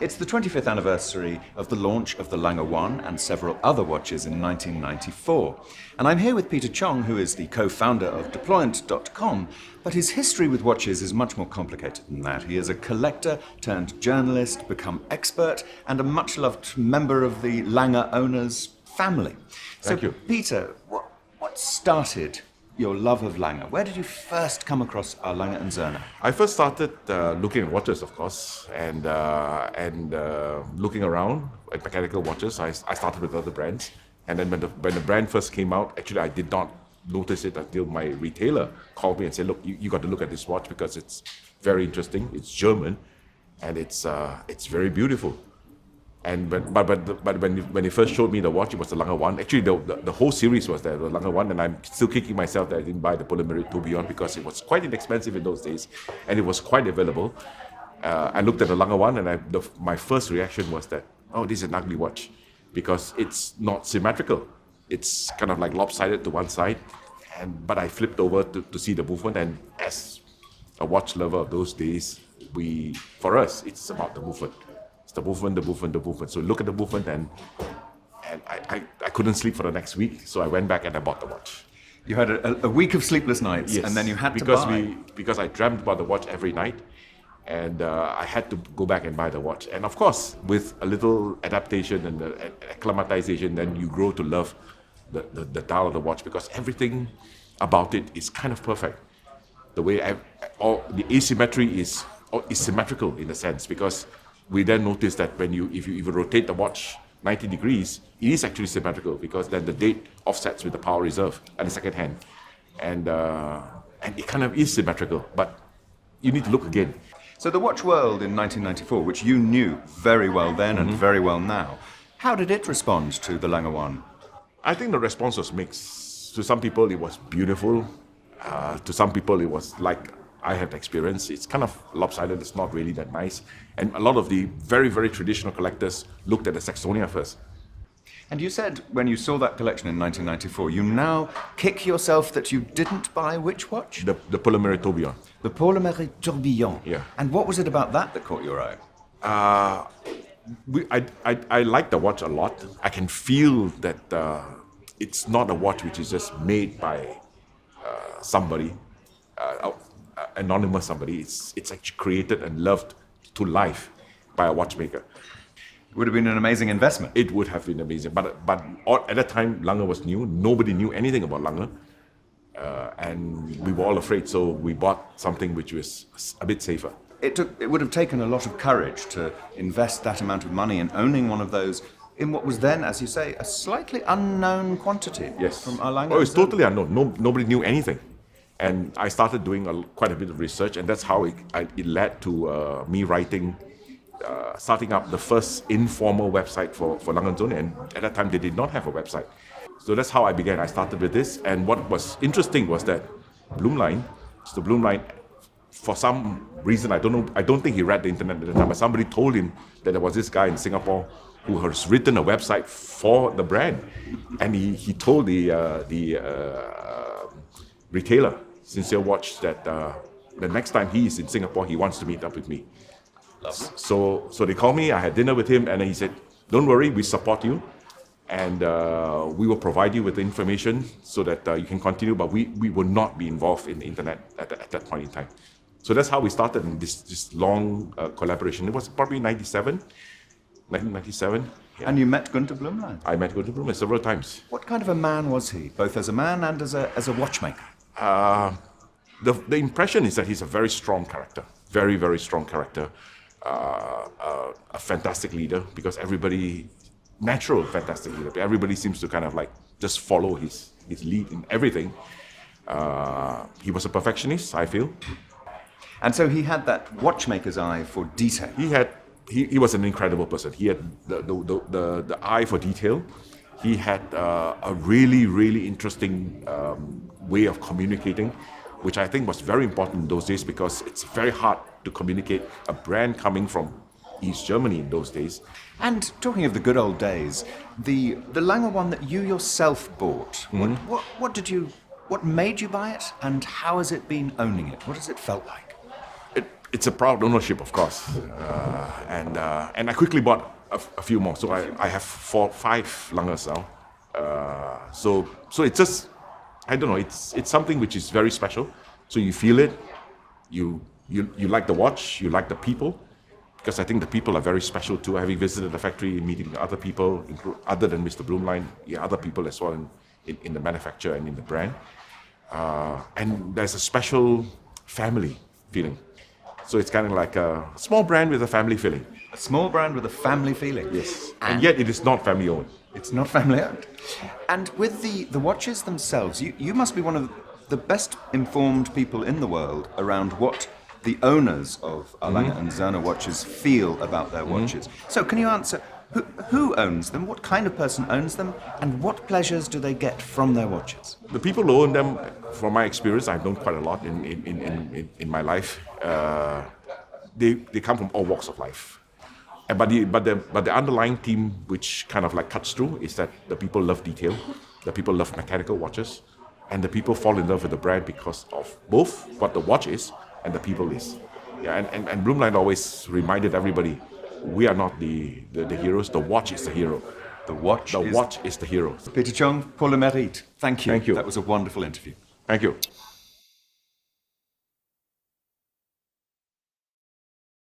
It's the 25th anniversary of the launch of the Lange 1 and several other watches in 1994. And I'm here with Peter Chong, who is the co-founder of Deployant.com, but his history with watches is much more complicated than that. He is a collector turned journalist, become expert, and a much-loved member of the Lange owners' family. Thank you. Peter, what started your love of Lange? Where did you first come across Lange and Söhne? I first started looking at watches, of course, and looking around at mechanical watches. I started with other brands, and then when the brand first came out, actually I did not notice it until my retailer called me and said, "Look, you got to look at this watch because it's very interesting. It's German, and it's very beautiful." And when they first showed me the watch, it was the Lange 1. Actually, the whole series was there, the Lange 1, and I'm still kicking myself that I didn't buy the polymerized tourbillon because it was quite inexpensive in those days, and it was quite available. I looked at the Lange 1, and my first reaction was that, oh, this is an ugly watch, because it's not symmetrical. It's kind of like lopsided to one side, but I flipped over to see the movement, and as a watch lover of those days, for us, it's about the movement. It's the movement. So look at the movement, and I couldn't sleep for the next week, so I went back and I bought the watch. You had a week of sleepless nights, yes, and then you had to buy. Because I dreamt about the watch every night, and I had to go back and buy the watch. And of course, with a little adaptation and acclimatization, then you grow to love the dial of the watch, because everything about it is kind of perfect. The way the asymmetry is symmetrical in a sense, because we then notice that if you rotate the watch 90 degrees, it is actually symmetrical, because then the date offsets with the power reserve at the second hand. And it kind of is symmetrical, but you need to look again. So the watch world in 1994, which you knew very well then and very well now, how did it respond to the Lange 1? I think the response was mixed. To some people, it was beautiful. To some people, it was like I have experienced. It's kind of lopsided. It's not really that nice. And a lot of the very, very traditional collectors looked at the Saxonia first. And you said when you saw that collection in 1994, you now kick yourself that you didn't buy which watch? The polymerized tourbillon. The polymerized tourbillon. Yeah. And what was it about that caught your eye? I like the watch a lot. I can feel that it's not a watch which is just made by somebody. Anonymous somebody. It's actually created and loved to life by a watchmaker. It would have been an amazing investment. It would have been amazing, but at that time Lange was new. Nobody knew anything about Lange, and we were all afraid. So we bought something which was a bit safer. It would have taken a lot of courage to invest that amount of money in owning one of those in what was then, as you say, a slightly unknown quantity. Yes. From Lange. Oh, it's totally unknown. Nobody knew anything. And I started doing quite a bit of research, and that's how it led to me starting up the first informal website for Lange & Söhne. And at that time, they did not have a website. So that's how I began. I started with this. And what was interesting was that Blumlein, for some reason, I don't know, I don't think he read the internet at the time, but somebody told him that there was this guy in Singapore who has written a website for the brand. And he told the retailer, Sincere Watch, that the next time he is in Singapore, he wants to meet up with me. So they called me, I had dinner with him, and then he said, "Don't worry, we support you, and we will provide you with the information so that you can continue, but we will not be involved in the internet at that point in time." So that's how we started in this long collaboration. It was probably 1997. Yeah. And you met Günter Blumlein? I met Günter Blumlein several times. What kind of a man was he, both as a man and as a watchmaker? The impression is that he's a very strong character, very, very strong character, a fantastic leader, because fantastic leader. Everybody seems to kind of like just follow his lead in everything. He was a perfectionist, I feel. And so he had that watchmaker's eye for detail. He was an incredible person. He had the eye for detail. He had a really, really interesting way of communicating, which I think was very important in those days, because it's very hard to communicate a brand coming from East Germany in those days. And talking of the good old days, the Lange one that you yourself bought, what made you buy it, and how has it been owning it? What has it felt like? it's a proud ownership, of course, and I quickly bought a few more. So I have 5 Langes now. So it's just, I don't know. It's something which is very special. So you feel it, you like the watch, you like the people, because I think the people are very special too. Having visited the factory, meeting other people, other than Mr. Blumlein, other people as well in the manufacture and in the brand. And there's a special family feeling. So it's kind of like a small brand with a family feeling. A small brand with a family feeling. Yes. And yet it is not family owned. It's not family owned. And with the watches themselves, you must be one of the best informed people in the world around what the owners of Lange and SIHH watches feel about their watches. So can you answer, who owns them, what kind of person owns them, and what pleasures do they get from their watches? The people who own them, from my experience, I've known quite a lot in my life, they come from all walks of life. But the underlying theme, which kind of like cuts through, is that the people love detail, the people love mechanical watches, and the people fall in love with the brand because of both what the watch is and the people is. And Blumlein always reminded everybody, we are not the heroes, the watch is the hero. The watch is the hero. Peter Chong, pour le mérite. Thank you. Thank you. That was a wonderful interview. Thank you.